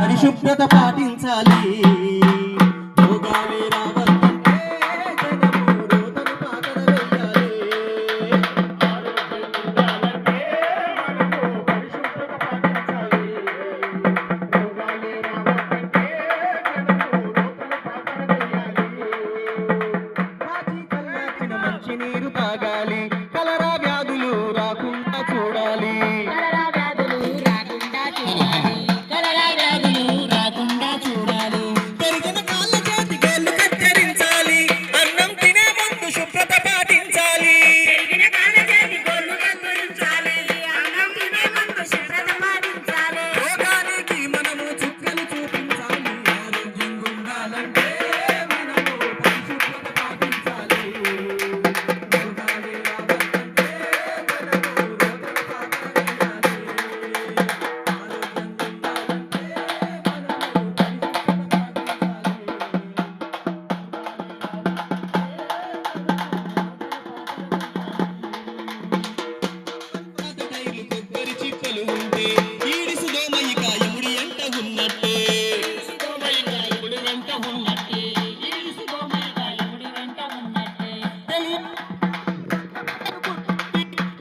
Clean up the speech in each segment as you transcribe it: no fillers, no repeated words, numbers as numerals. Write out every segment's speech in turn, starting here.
పరిశుభ్రత పాటించాలి. రోగాలే రావద్దంటే జనము రోదన పాతర వేయాలి. మంచి నీరు తాగాలి. కలరా వ్యాధులు రాకుండా చూడాలి. పెరిగిన కాళ్ళ చేతి గోళ్ళు కత్తిరించాలి. అన్నం తినే ముందు శుభ్రత పాటించాలి. రోగానికి మనము చుక్కలు చూపించాలి. ఆరోగ్యంగా ఉండాలంటే మనము పరిశుభ్రత పాటించాలి. రోగాలే రావద్దంటే మనము రోదన పాతర వేయాలి. ఆరోగ్యంగా ఉండాలంటే మనము పాతటైర్లు కొబ్బరి చిప్పలు ఉంటే ఈడిసు దోమయిక ఎముడి ఎంట ఉన్నట్టే.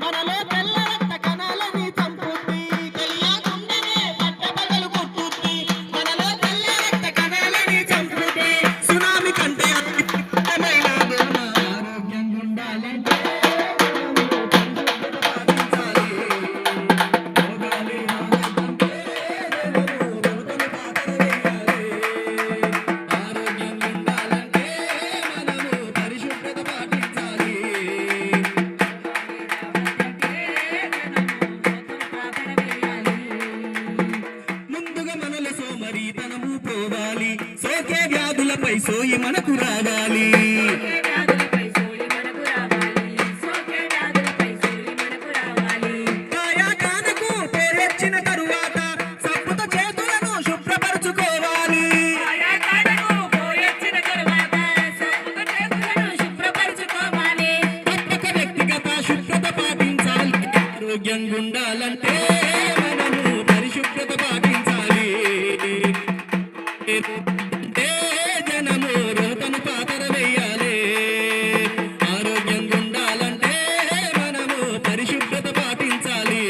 మనలో తెల్ల రక్త కణాలని చంపుద్ది. తెలియకుండానే పట్టపగలు కొట్టుద్ది. మనలో తెల్ల రక్త కణాలని చంపుద్ది. సునామీ కంటే అత్యుత్తమైన దోమ. ఆరోగ్యంగా ఉండాలంటే రోగాలే రావద్దంటే జనము రోదన పాతర వేయాలి. ఆరోగ్యంగా ఉండాలంటే మనము పరిశుభ్రత పాటించాలి. ముందుగా మనలో సోమరితనము పోవాలి. సోకే వ్యాధులపై సోయి మనకు రావాలి. వ్యాయామానికి పేరొచ్చిన తరువాత సబ్బుతో చేతులను శుభ్రపరచుకోవాలి. తప్పక వ్యక్తిగత శుభ్రత పాటించాలి. ఆరోగ్యంగా ఉండాలంటే మనము పరిశుభ్రత పాటించాలి. అంటే జనము రోదన పాతర వేయాలి. ఆరోగ్యంగా ఉండాలంటే మనము పరిశుభ్రత పాటించాలి.